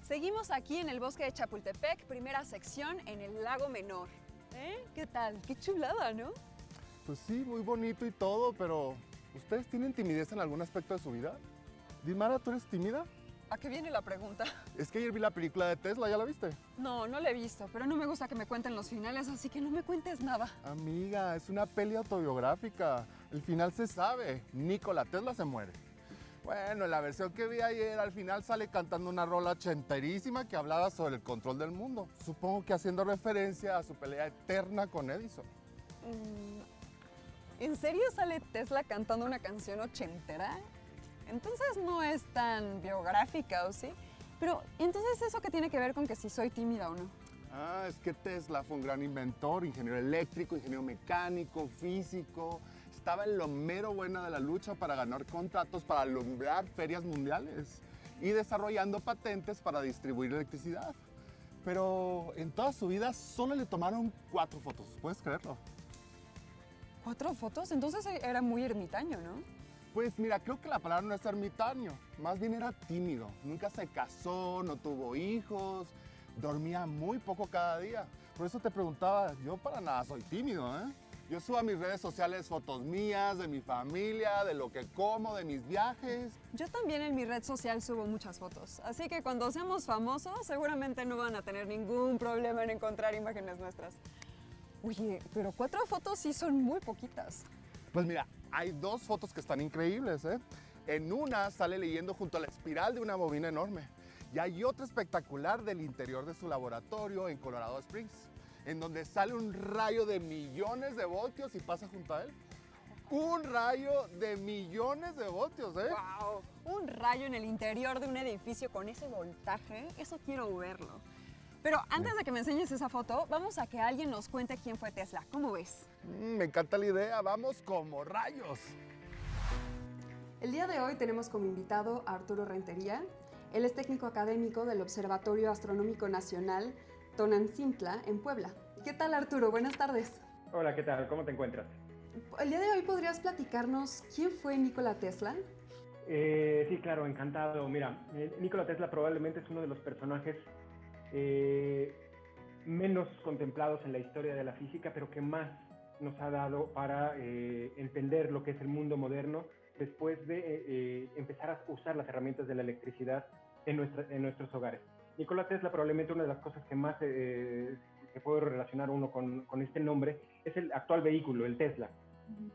Seguimos aquí en el bosque de Chapultepec, primera sección en el lago Menor. ¿Qué tal? Qué chulada, ¿no? Pues sí, muy bonito y todo, pero ¿ustedes tienen timidez en algún aspecto de su vida? Dimara, ¿tú eres tímida? ¿A qué viene la pregunta? Es que ayer vi la película de Tesla, ¿ya la viste? No, no la he visto, pero no me gusta que me cuenten los finales, así que no me cuentes nada. Amiga, es una peli autobiográfica. El final se sabe, Nikola Tesla se muere. Bueno, en la versión que vi ayer, al final sale cantando una rola ochenterísima que hablaba sobre el control del mundo. Supongo que haciendo referencia a su pelea eterna con Edison. ¿En serio sale Tesla cantando una canción ochentera? Entonces no es tan biográfica, ¿o sí? Pero, ¿entonces eso qué tiene que ver con que si soy tímida o no? Ah, es que Tesla fue un gran inventor, ingeniero eléctrico, ingeniero mecánico, físico. Estaba en lo mero bueno de la lucha para ganar contratos para alumbrar ferias mundiales y desarrollando patentes para distribuir electricidad. Pero en toda su vida solo le tomaron 4 fotos, ¿puedes creerlo? ¿4 fotos? Entonces era muy ermitaño, ¿no? Pues mira, creo que la palabra no es ermitaño, más bien era tímido. Nunca se casó, no tuvo hijos, dormía muy poco cada día. Por eso te preguntaba, yo para nada soy tímido, ¿eh? Yo subo a mis redes sociales fotos mías, de mi familia, de lo que como, de mis viajes. Yo también en mi red social subo muchas fotos, así que cuando seamos famosos seguramente no van a tener ningún problema en encontrar imágenes nuestras. Oye, pero 4 fotos sí son muy poquitas. Pues mira, hay 2 fotos que están increíbles, ¿eh? En una sale leyendo junto a la espiral de una bobina enorme. Y hay otra espectacular del interior de su laboratorio en Colorado Springs, en donde sale un rayo de millones de voltios y pasa junto a él. Un rayo de millones de voltios, ¿eh? ¡Wow! Un rayo en el interior de un edificio con ese voltaje, eso quiero verlo. Pero antes de que me enseñes esa foto, vamos a que alguien nos cuente quién fue Tesla. ¿Cómo ves? Me encanta la idea, vamos como rayos. El día de hoy tenemos como invitado a Arturo Rentería. Él es técnico académico del Observatorio Astronómico Nacional Tonantzintla en Puebla. ¿Qué tal, Arturo? Buenas tardes. Hola, ¿qué tal? ¿Cómo te encuentras? El día de hoy podrías platicarnos quién fue Nikola Tesla. Sí, claro, encantado. Mira, Nikola Tesla probablemente es uno de los personajes menos contemplados en la historia de la física, pero que más nos ha dado para entender lo que es el mundo moderno después de empezar a usar las herramientas de la electricidad en nuestros hogares. Nikola Tesla, probablemente una de las cosas que más que puedo relacionar uno con este nombre es el actual vehículo, el Tesla,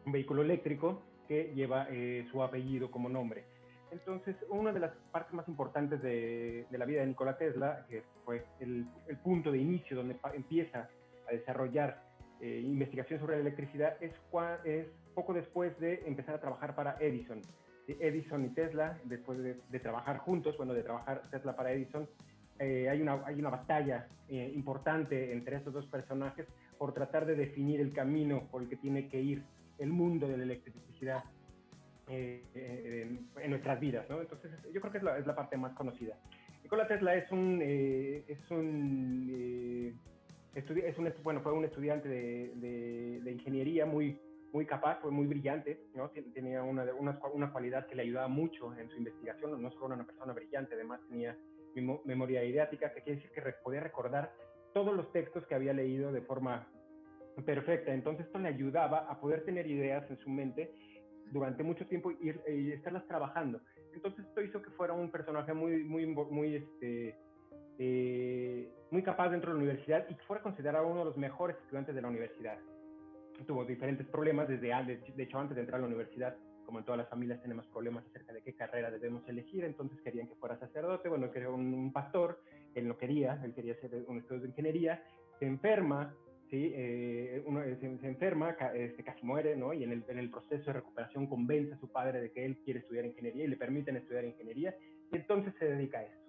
un vehículo eléctrico que lleva su apellido como nombre. Entonces, una de las partes más importantes de la vida de Nikola Tesla, que fue el punto de inicio donde empieza a desarrollar investigación sobre la electricidad, es poco después de empezar a trabajar para Edison. Edison y Tesla, después de trabajar juntos, de trabajar Tesla para Edison, hay una batalla importante entre estos dos personajes por tratar de definir el camino por el que tiene que ir el mundo de la electricidad en nuestras vidas, ¿no? Entonces, yo creo que es la parte más conocida. Nikola Tesla fue un estudiante de ingeniería muy capaz, fue muy brillante, ¿no? Tenía una cualidad que le ayudaba mucho en su investigación, no solo era una persona brillante, además tenía memoria ideática, que quiere decir que podía recordar todos los textos que había leído de forma perfecta. Entonces esto le ayudaba a poder tener ideas en su mente durante mucho tiempo y estarlas trabajando. Entonces esto hizo que fuera un personaje muy capaz dentro de la universidad y que fuera considerado uno de los mejores estudiantes de la universidad. Tuvo diferentes problemas de hecho antes de entrar a la universidad, como en todas las familias tenemos problemas acerca de qué carrera debemos elegir, entonces querían que fuera sacerdote, quería un pastor, él no quería, él quería ser un estudiante de ingeniería, se enferma, ¿sí? Se enferma, casi muere, ¿no? Y en el proceso de recuperación convence a su padre de que él quiere estudiar ingeniería y le permiten estudiar ingeniería, y entonces se dedica a esto.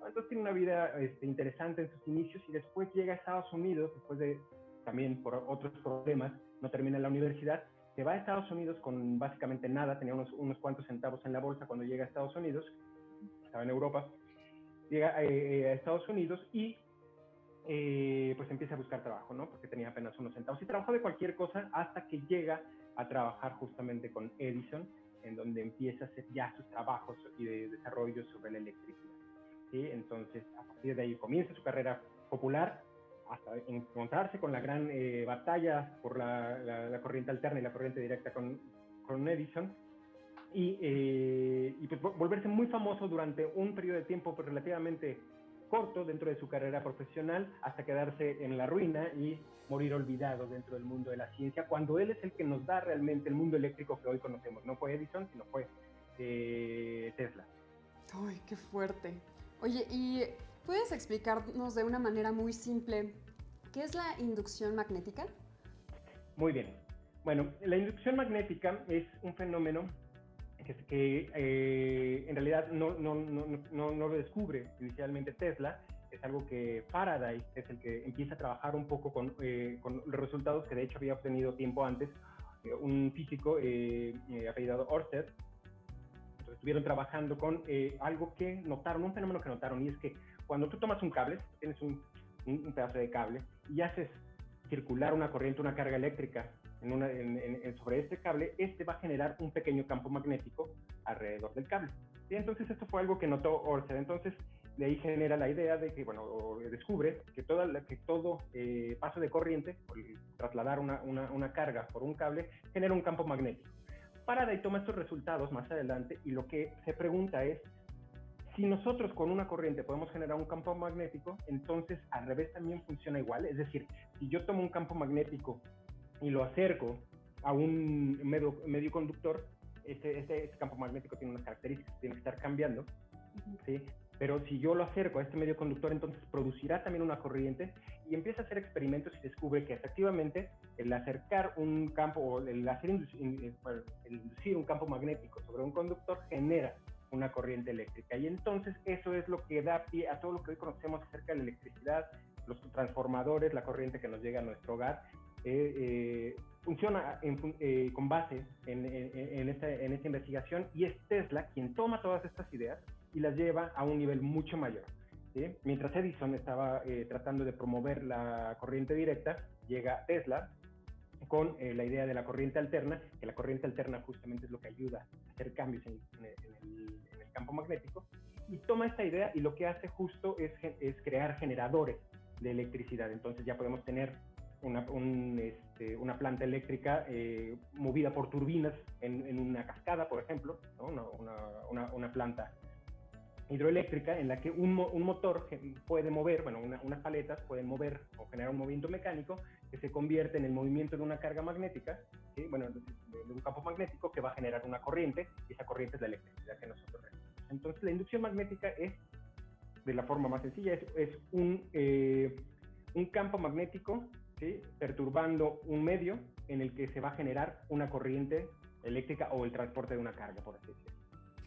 Entonces tiene una vida interesante en sus inicios y después llega a Estados Unidos, después de también por otros problemas, no termina la universidad, se va a Estados Unidos con básicamente nada, tenía unos cuantos centavos en la bolsa cuando llega a Estados Unidos, estaba en Europa, llega a Estados Unidos y pues empieza a buscar trabajo, ¿no? Porque tenía apenas unos centavos y trabajó de cualquier cosa hasta que llega a trabajar justamente con Edison, en donde empieza a hacer ya sus trabajos y de desarrollo sobre la electricidad. ¿sí? Entonces, a partir de ahí comienza su carrera popular hasta encontrarse con la gran batalla por la corriente alterna y la corriente directa con Edison, y pues volverse muy famoso durante un periodo de tiempo pues, relativamente corto dentro de su carrera profesional, hasta quedarse en la ruina y morir olvidado dentro del mundo de la ciencia, cuando él es el que nos da realmente el mundo eléctrico que hoy conocemos. No fue Edison, sino fue Tesla. ¡Ay, qué fuerte! Oye, ¿y puedes explicarnos de una manera muy simple qué es la inducción magnética? Muy bien. Bueno, la inducción magnética es un fenómeno que en realidad no lo descubre inicialmente Tesla. Es algo que Faraday es el que empieza a trabajar un poco con los resultados que de hecho había obtenido tiempo antes un físico apellidado Ørsted. Entonces estuvieron trabajando con algo que notaron, un fenómeno que notaron, y es que cuando tú tomas un cable, tienes un pedazo de cable y haces circular una corriente, una carga eléctrica sobre este cable, este va a generar un pequeño campo magnético alrededor del cable. ¿Sí? Entonces esto fue algo que notó Ørsted. Entonces de ahí genera la idea de que, o descubre que todo paso de corriente, trasladar una carga por un cable, genera un campo magnético. Faraday toma estos resultados más adelante y lo que se pregunta es, si nosotros con una corriente podemos generar un campo magnético, entonces al revés también funciona igual. Es decir, si yo tomo un campo magnético y lo acerco a un medio conductor, este campo magnético tiene unas características, tiene que estar cambiando, ¿sí? Pero si yo lo acerco a este medio conductor, entonces producirá también una corriente, y empieza a hacer experimentos y descubre que efectivamente el acercar un campo o el inducir un campo magnético sobre un conductor genera una corriente eléctrica. Y entonces eso es lo que da pie a todo lo que hoy conocemos acerca de la electricidad, los transformadores, la corriente que nos llega a nuestro hogar. Funciona con base en esta investigación, y es Tesla quien toma todas estas ideas y las lleva a un nivel mucho mayor, ¿sí? Mientras Edison estaba tratando de promover la corriente directa, llega Tesla con la idea de la corriente alterna, que la corriente alterna justamente es lo que ayuda a hacer cambios en el campo magnético, y toma esta idea y lo que hace justo es crear generadores de electricidad. Entonces ya podemos tener una planta eléctrica movida por turbinas en una cascada, por ejemplo, ¿no? una planta hidroeléctrica en la que un motor puede mover, unas paletas pueden mover o generar un movimiento mecánico que se convierte en el movimiento de una carga magnética, ¿sí? De un campo magnético que va a generar una corriente, y esa corriente es la electricidad que nosotros recibimos. Entonces la inducción magnética es, de la forma más sencilla, es un campo magnético, ¿sí? Perturbando un medio en el que se va a generar una corriente eléctrica o el transporte de una carga, por así decirlo.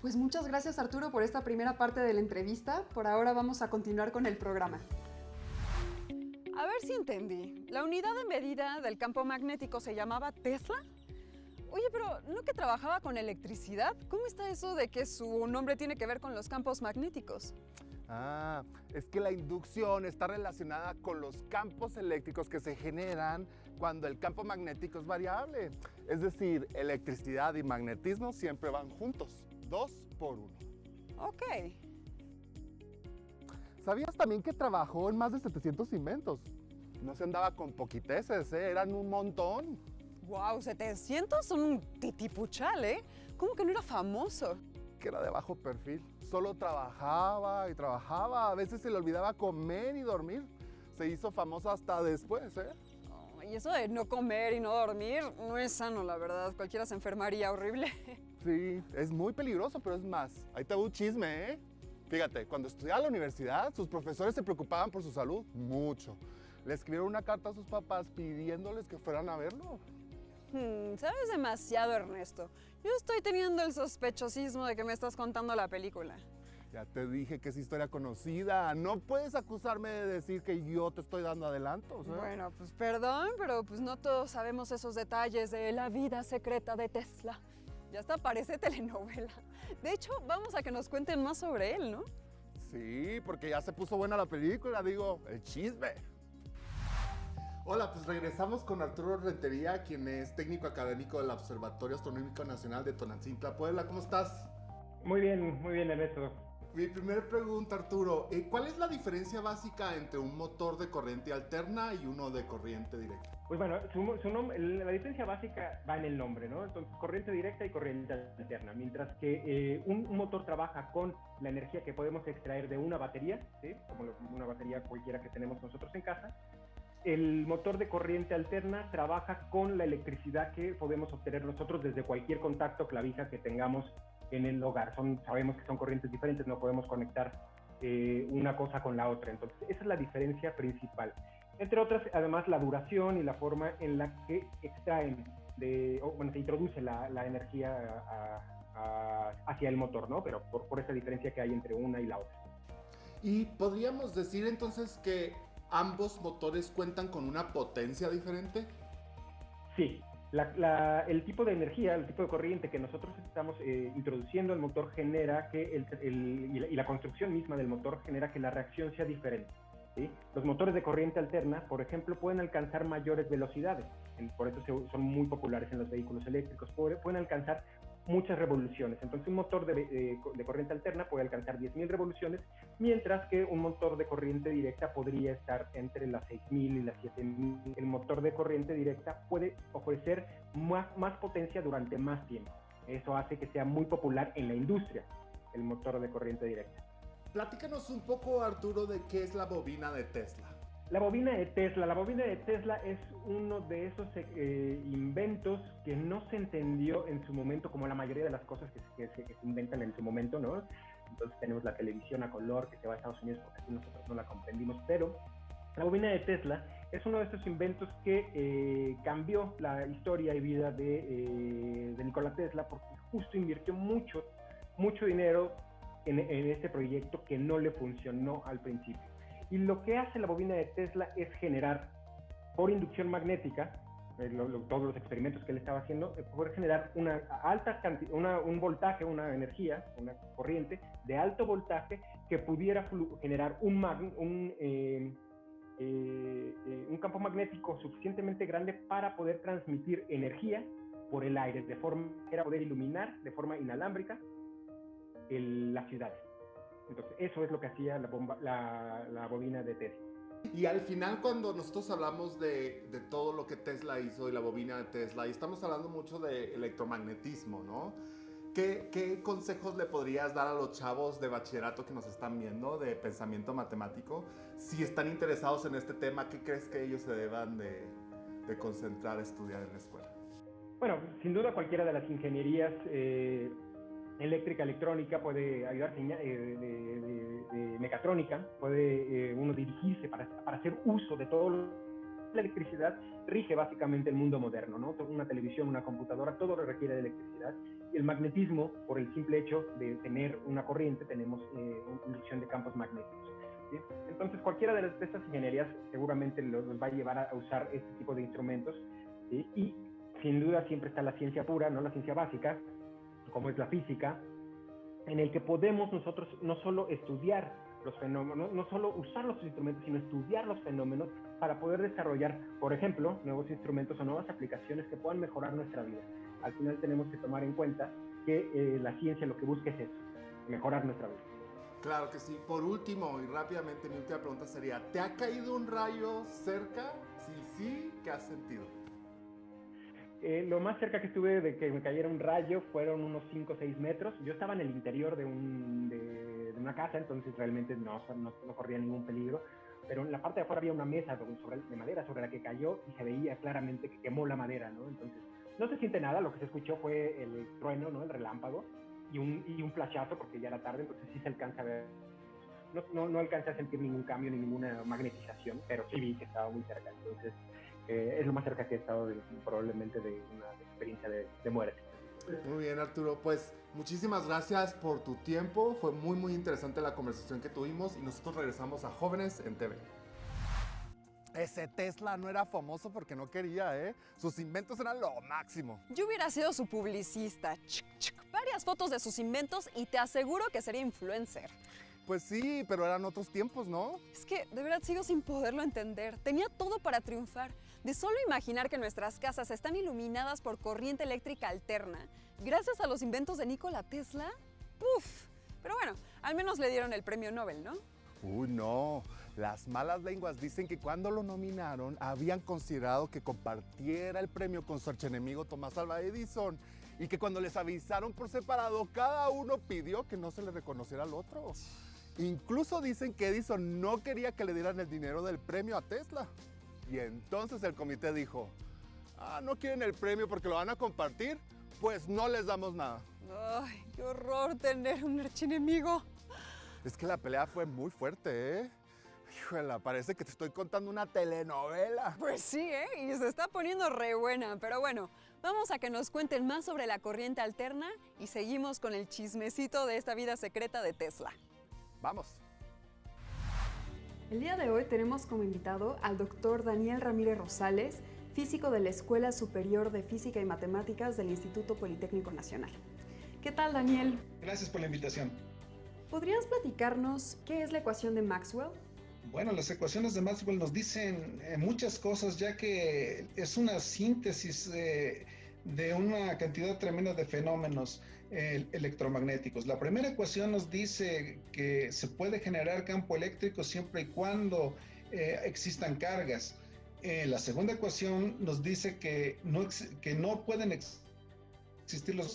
Pues muchas gracias, Arturo, por esta primera parte de la entrevista. Por ahora vamos a continuar con el programa. A ver si entendí. ¿La unidad de medida del campo magnético se llamaba Tesla? Oye, pero ¿no que trabajaba con electricidad? ¿Cómo está eso de que su nombre tiene que ver con los campos magnéticos? Ah, es que la inducción está relacionada con los campos eléctricos que se generan cuando el campo magnético es variable. Es decir, electricidad y magnetismo siempre van juntos, 2 por 1. Ok. ¿Sabías también que trabajó en más de 700 inventos? No se andaba con poquiteces, eran un montón. Wow, 700 son un titipuchal, ¿eh? ¿Cómo que no era famoso? Que era de bajo perfil. Solo trabajaba y trabajaba. A veces se le olvidaba comer y dormir. Se hizo famoso hasta después, ¿eh? Oh, y eso de no comer y no dormir no es sano, la verdad. Cualquiera se enfermaría horrible. Sí, es muy peligroso, pero es más. Ahí te va un chisme, ¿eh? Fíjate, cuando estudiaba en la universidad, sus profesores se preocupaban por su salud mucho. Le escribieron una carta a sus papás pidiéndoles que fueran a verlo. Sabes demasiado, Ernesto. Yo estoy teniendo el sospechosismo de que me estás contando la película. Ya te dije que es historia conocida. No puedes acusarme de decir que yo te estoy dando adelantos, ¿eh? Bueno, pues perdón, pero pues no todos sabemos esos detalles de la vida secreta de Tesla. Ya hasta parece telenovela. De hecho, vamos a que nos cuenten más sobre él, ¿no? Sí, porque ya se puso buena la película, digo, el chisme. Hola, pues regresamos con Arturo Rentería, quien es técnico académico del Observatorio Astronómico Nacional de Tonantzintla, Puebla. ¿Cómo estás? Muy bien, Ernesto. Mi primera pregunta, Arturo, ¿cuál es la diferencia básica entre un motor de corriente alterna y uno de corriente directa? Pues bueno, la diferencia básica va en el nombre, ¿no? Entonces, corriente directa y corriente alterna. Mientras que un motor trabaja con la energía que podemos extraer de una batería, ¿sí? Como una batería cualquiera que tenemos nosotros en casa, el motor de corriente alterna trabaja con la electricidad que podemos obtener nosotros desde cualquier contacto clavija que tengamos en el hogar. Sabemos que son corrientes diferentes, no podemos conectar una cosa con la otra. Entonces, esa es la diferencia principal. Entre otras, además, la duración y la forma en la que extraen, se introduce la energía hacia el motor, ¿no? Pero por esa diferencia que hay entre una y la otra. Y podríamos decir entonces que ambos motores cuentan con una potencia diferente. Sí. El tipo de energía, el tipo de corriente que nosotros estamos introduciendo el motor genera que y la construcción misma del motor genera que la reacción sea diferente, ¿sí? Los motores de corriente alterna, por ejemplo, pueden alcanzar mayores velocidades, por eso son muy populares en los vehículos eléctricos, pueden alcanzar muchas revoluciones. Entonces un motor de corriente alterna puede alcanzar 10.000 revoluciones, mientras que un motor de corriente directa podría estar entre las 6.000 y las 7.000. El motor de corriente directa puede ofrecer más potencia durante más tiempo. Eso hace que sea muy popular en la industria, el motor de corriente directa. Platícanos un poco, Arturo, de qué es la bobina de Tesla. La bobina de Tesla es uno de esos inventos que no se entendió en su momento, como la mayoría de las cosas que se inventan en su momento, ¿no? Entonces tenemos la televisión a color que se va a Estados Unidos porque aquí nosotros no la comprendimos, pero la bobina de Tesla es uno de estos inventos que cambió la historia y vida de Nikola Tesla, porque justo invirtió mucho dinero en este proyecto que no le funcionó al principio. Y lo que hace la bobina de Tesla es generar, por inducción magnética, todos los experimentos que él estaba haciendo, poder generar una alta cantidad, un voltaje, una energía, una corriente de alto voltaje que pudiera generar un campo magnético suficientemente grande para poder transmitir energía por el aire, de forma que era poder iluminar de forma inalámbrica las ciudades. Entonces, eso es lo que hacía la bobina de Tesla. Y al final, cuando nosotros hablamos de todo lo que Tesla hizo y la bobina de Tesla, y estamos hablando mucho de electromagnetismo, ¿no? ¿Qué consejos le podrías dar a los chavos de bachillerato que nos están viendo, de pensamiento matemático? Si están interesados en este tema, ¿qué crees que ellos se deban de concentrar a estudiar en la escuela? Bueno, sin duda cualquiera de las ingenierías eléctrica, electrónica, puede ayudar, de mecatrónica, puede uno dirigirse para hacer uso de todo. La electricidad rige básicamente el mundo moderno, ¿no? Una televisión, una computadora, todo requiere de electricidad. Y el magnetismo, por el simple hecho de tener una corriente, tenemos inducción de campos magnéticos, ¿sí? Entonces, cualquiera de estas ingenierías seguramente los va a llevar a usar este tipo de instrumentos, ¿sí? Y sin duda siempre está la ciencia pura, ¿no? La ciencia básica, como es la física, en el que podemos nosotros no solo estudiar los fenómenos, no solo usar los instrumentos, sino estudiar los fenómenos para poder desarrollar, por ejemplo, nuevos instrumentos o nuevas aplicaciones que puedan mejorar nuestra vida. Al final tenemos que tomar en cuenta que la ciencia lo que busca es eso, mejorar nuestra vida. Claro que sí. Por último, y rápidamente, mi última pregunta sería, ¿te ha caído un rayo cerca? Si sí, ¿qué has sentido? Lo más cerca que estuve de que me cayera un rayo fueron unos 5 o 6 metros. Yo estaba en el interior de una casa, entonces realmente no corría ningún peligro. Pero en la parte de afuera había una mesa de madera sobre la que cayó y se veía claramente que quemó la madera, ¿no? Entonces no se siente nada, lo que se escuchó fue el trueno, ¿no? El relámpago y un flashazo, porque ya era tarde, entonces sí se alcanza a ver. No alcancé a sentir ningún cambio ni ninguna magnetización, pero sí vi que estaba muy cerca. Entonces es lo más cerca que he estado probablemente de una experiencia de muerte. Muy bien, Arturo, pues muchísimas gracias por tu tiempo, fue muy interesante la conversación que tuvimos y nosotros regresamos a Jóvenes en TV. Ese Tesla no era famoso porque no quería, ¿eh? Sus inventos eran lo máximo. Yo hubiera sido su publicista. Varias fotos de sus inventos y te aseguro que sería influencer. Pues sí, pero eran otros tiempos, ¿no? Es que de verdad sigo sin poderlo entender. Tenía todo para triunfar. De solo imaginar que nuestras casas están iluminadas por corriente eléctrica alterna, gracias a los inventos de Nikola Tesla, ¡puf! Pero bueno, al menos le dieron el premio Nobel, ¿no? Uy, no. Las malas lenguas dicen que cuando lo nominaron habían considerado que compartiera el premio con su archienemigo Thomas Alva Edison y que cuando les avisaron por separado, cada uno pidió que no se le reconociera al otro. Incluso dicen que Edison no quería que le dieran el dinero del premio a Tesla. Y entonces el comité dijo, ¿no quieren el premio porque lo van a compartir? Pues no les damos nada. Ay, qué horror tener un archienemigo. Es que la pelea fue muy fuerte, ¿eh? Híjole, parece que te estoy contando una telenovela. Pues sí, ¿eh? Y se está poniendo re buena. Pero bueno, vamos a que nos cuenten más sobre la corriente alterna y seguimos con el chismecito de esta vida secreta de Tesla. Vamos. El día de hoy tenemos como invitado al doctor Daniel Ramírez Rosales, físico de la Escuela Superior de Física y Matemáticas del Instituto Politécnico Nacional. ¿Qué tal, Daniel? Gracias por la invitación. ¿Podrías platicarnos qué es la ecuación de Maxwell? Bueno, las ecuaciones de Maxwell nos dicen muchas cosas, ya que es una síntesis de una cantidad tremenda de fenómenos electromagnéticos. La primera ecuación nos dice que se puede generar campo eléctrico siempre y cuando existan cargas. La segunda ecuación nos dice que no pueden existir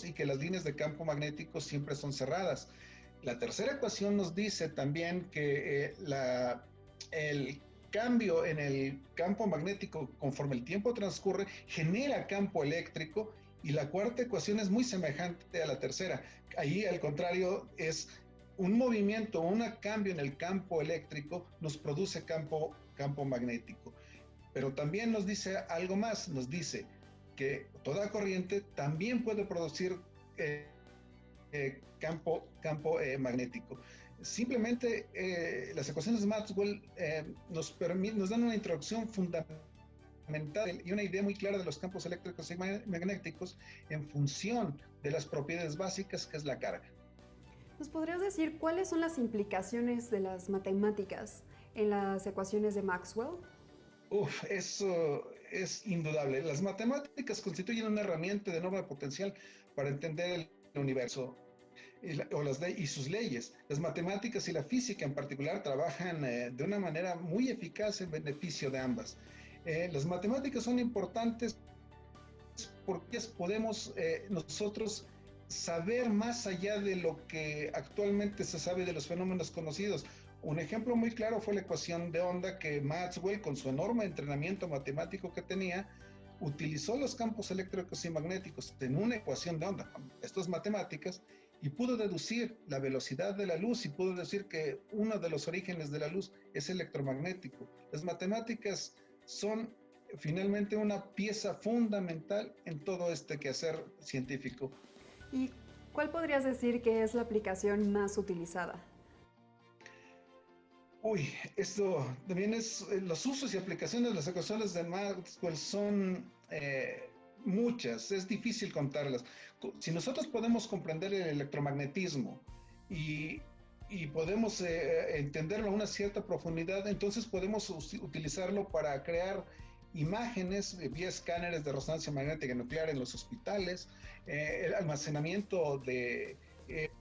y que las líneas de campo magnético siempre son cerradas. La tercera ecuación nos dice también que el cambio en el campo magnético conforme el tiempo transcurre genera campo eléctrico, y la cuarta ecuación es muy semejante a la tercera. Ahí, al contrario, es un movimiento, un cambio en el campo eléctrico nos produce campo magnético. Pero también nos dice algo más, nos dice que toda corriente también puede producir campo magnético. Simplemente las ecuaciones de Maxwell nos dan una introducción fundamental y una idea muy clara de los campos eléctricos y magnéticos en función de las propiedades básicas, que es la carga. ¿Nos podrías decir cuáles son las implicaciones de las matemáticas en las ecuaciones de Maxwell? Eso es indudable. Las matemáticas constituyen una herramienta de enorme potencial para entender el universo y sus leyes. Las matemáticas y la física en particular trabajan de una manera muy eficaz en beneficio de ambas. Las matemáticas son importantes porque podemos nosotros saber más allá de lo que actualmente se sabe de los fenómenos conocidos. Un ejemplo muy claro fue la ecuación de onda que Maxwell, con su enorme entrenamiento matemático que tenía, utilizó los campos eléctricos y magnéticos en una ecuación de onda, estas matemáticas, y pudo deducir la velocidad de la luz y pudo decir que uno de los orígenes de la luz es electromagnético. Las matemáticas son finalmente una pieza fundamental en todo este quehacer científico. ¿Y cuál podrías decir que es la aplicación más utilizada? Esto también es, los usos y aplicaciones de las ecuaciones de Maxwell son muchas, es difícil contarlas. Si nosotros podemos comprender el electromagnetismo y podemos entenderlo a una cierta profundidad, entonces podemos utilizarlo para crear imágenes vía escáneres de resonancia magnética nuclear en los hospitales, el almacenamiento de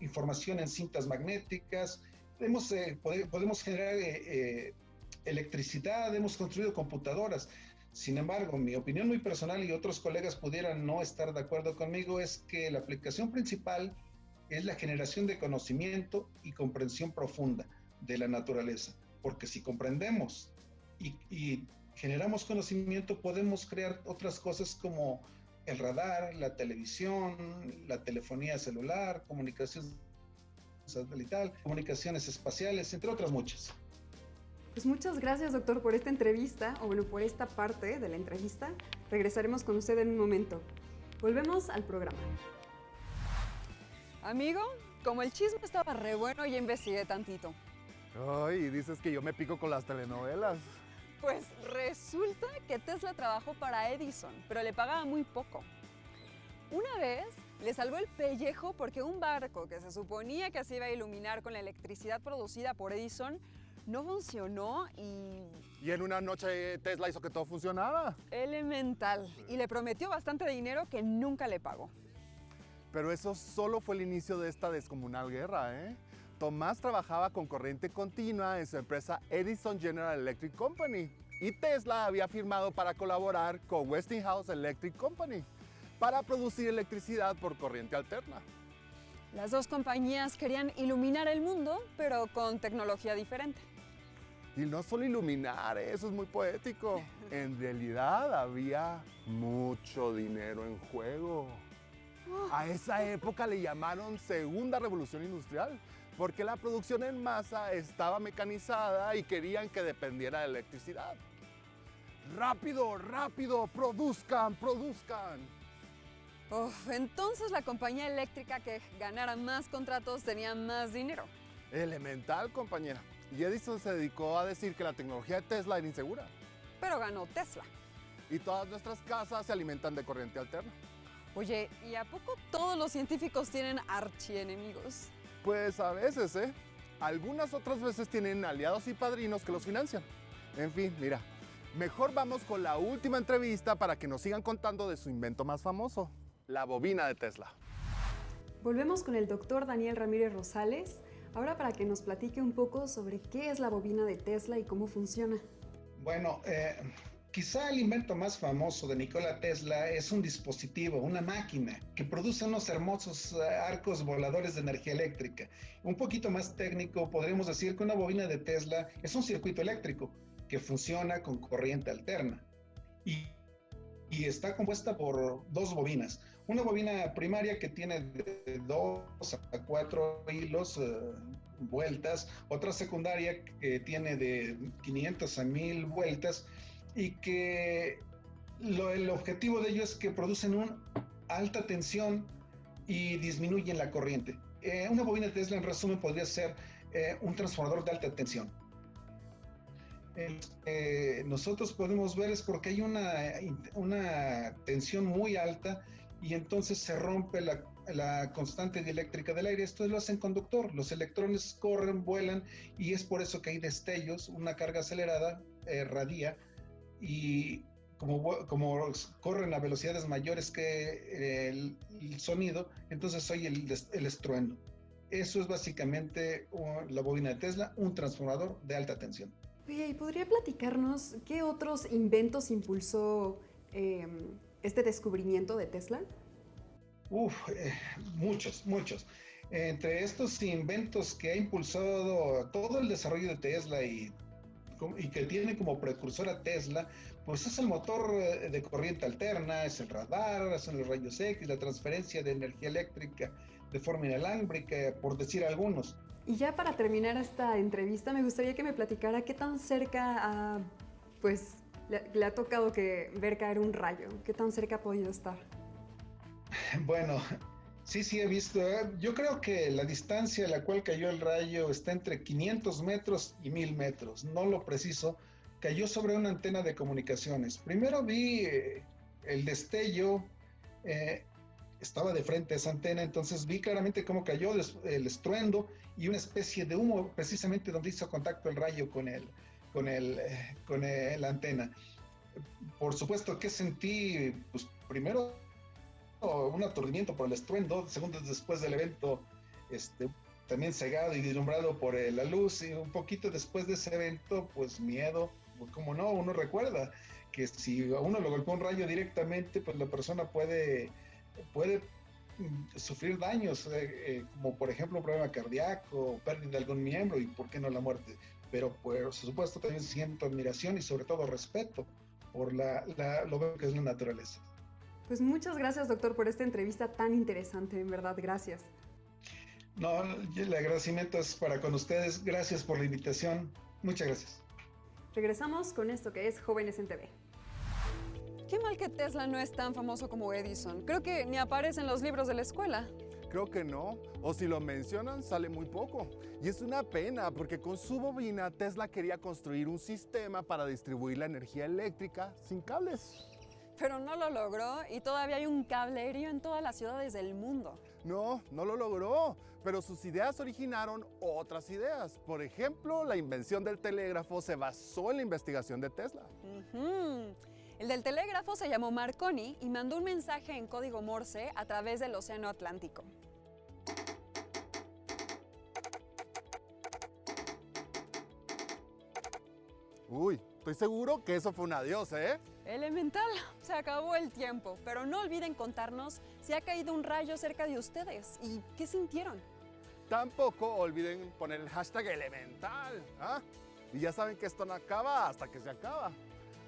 información en cintas magnéticas. Podemos generar electricidad, hemos construido computadoras. Sin embargo, mi opinión muy personal, y otros colegas pudieran no estar de acuerdo conmigo, es que la aplicación principal es la generación de conocimiento y comprensión profunda de la naturaleza. Porque si comprendemos y generamos conocimiento, podemos crear otras cosas como el radar, la televisión, la telefonía celular, comunicación satelital, comunicaciones espaciales, entre otras muchas. Pues muchas gracias, doctor, por esta entrevista, o bueno, por esta parte de la entrevista. Regresaremos con usted en un momento. Volvemos al programa. Amigo, como el chisme estaba re bueno, ya investigué tantito. Ay, dices que yo me pico con las telenovelas. Pues resulta que Tesla trabajó para Edison, pero le pagaba muy poco. Una vez le salvó el pellejo porque un barco que se suponía que se iba a iluminar con la electricidad producida por Edison no funcionó Y en una noche Tesla hizo que todo funcionara. elemental. Y le prometió bastante dinero que nunca le pagó. Pero eso solo fue el inicio de esta descomunal guerra, ¿eh? Tomás trabajaba con corriente continua en su empresa Edison General Electric Company y Tesla había firmado para colaborar con Westinghouse Electric Company para producir electricidad por corriente alterna. Las dos compañías querían iluminar el mundo, pero con tecnología diferente. Y no solo iluminar, eso es muy poético. En realidad había mucho dinero en juego. A esa época le llamaron Segunda Revolución Industrial, porque la producción en masa estaba mecanizada y querían que dependiera de electricidad. ¡Rápido, rápido! ¡Produzcan, produzcan! Entonces la compañía eléctrica que ganara más contratos tenía más dinero. Elemental, compañera. Y Edison se dedicó a decir que la tecnología de Tesla era insegura. Pero ganó Tesla. Y todas nuestras casas se alimentan de corriente alterna. Oye, ¿y a poco todos los científicos tienen archienemigos? Pues a veces, ¿eh? Algunas otras veces tienen aliados y padrinos que los financian. En fin, mira, mejor vamos con la última entrevista para que nos sigan contando de su invento más famoso, la bobina de Tesla. Volvemos con el doctor Daniel Ramírez Rosales, ahora para que nos platique un poco sobre qué es la bobina de Tesla y cómo funciona. Bueno, quizá el invento más famoso de Nikola Tesla es un dispositivo, una máquina, que produce unos hermosos arcos voladores de energía eléctrica. Un poquito más técnico, podríamos decir que una bobina de Tesla es un circuito eléctrico que funciona con corriente alterna. Y está compuesta por dos bobinas. Una bobina primaria que tiene de 2 a 4 hilos vueltas, otra secundaria que tiene de 500 a 1000 vueltas y que el objetivo de ello es que producen una alta tensión y disminuyen la corriente. Una bobina de Tesla, en resumen, podría ser un transformador de alta tensión. Nosotros podemos ver es porque hay una tensión muy alta y entonces se rompe la constante dieléctrica del aire. Esto lo hace en conductor. Los electrones corren, vuelan y es por eso que hay destellos. Una carga acelerada radia y como corren a velocidades mayores que el sonido, entonces oye el estruendo. Eso es básicamente la bobina de Tesla, un transformador de alta tensión. Oye, ¿y podría platicarnos qué otros inventos impulsó este descubrimiento de Tesla? Muchos. Entre estos inventos que ha impulsado todo el desarrollo de Tesla y que tiene como precursor a Tesla, pues es el motor de corriente alterna, es el radar, son los rayos X, la transferencia de energía eléctrica de forma inalámbrica, por decir algunos. Y ya para terminar esta entrevista, me gustaría que me platicara qué tan cerca le ha tocado ver caer un rayo. ¿Qué tan cerca ha podido estar? Bueno, sí he visto. Yo creo que la distancia a la cual cayó el rayo está entre 500 metros y 1000 metros. No lo preciso. Cayó sobre una antena de comunicaciones. Primero vi el destello. Estaba de frente a esa antena, entonces vi claramente cómo cayó el estruendo y una especie de humo, precisamente donde hizo contacto el rayo con la antena. Por supuesto que sentí, pues primero un aturdimiento por el estruendo, segundos después del evento, también cegado y deslumbrado por la luz, y un poquito después de ese evento, pues miedo, pues como no, uno recuerda que si a uno lo golpea un rayo directamente, pues la persona puede sufrir daños, como por ejemplo un problema cardíaco, pérdida de algún miembro y por qué no la muerte. Pero por supuesto también siento admiración y sobre todo respeto por lo que es la naturaleza. Pues muchas gracias, doctor, por esta entrevista tan interesante, en verdad, gracias. No, el agradecimiento es para con ustedes, gracias por la invitación, muchas gracias. Regresamos con esto que es Jóvenes en TV. Qué mal que Tesla no es tan famoso como Edison. Creo que ni aparece en los libros de la escuela. Creo que no, o si lo mencionan sale muy poco. Y es una pena porque con su bobina Tesla quería construir un sistema para distribuir la energía eléctrica sin cables. Pero no lo logró y todavía hay un cablerío en todas las ciudades del mundo. No lo logró, pero sus ideas originaron otras ideas. Por ejemplo, la invención del telégrafo se basó en la investigación de Tesla. El del telégrafo se llamó Marconi y mandó un mensaje en código Morse a través del Océano Atlántico. Uy, estoy seguro que eso fue un adiós, ¿eh? Elemental, se acabó el tiempo, pero no olviden contarnos si ha caído un rayo cerca de ustedes y qué sintieron. Tampoco olviden poner el hashtag elemental. ¿Ah? Y ya saben que esto no acaba hasta que se acaba.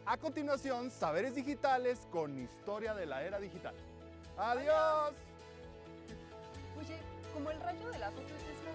A continuación, Saberes Digitales con historia de la era digital. ¡Adiós! Oye, como el rayo de la foto de Tesla,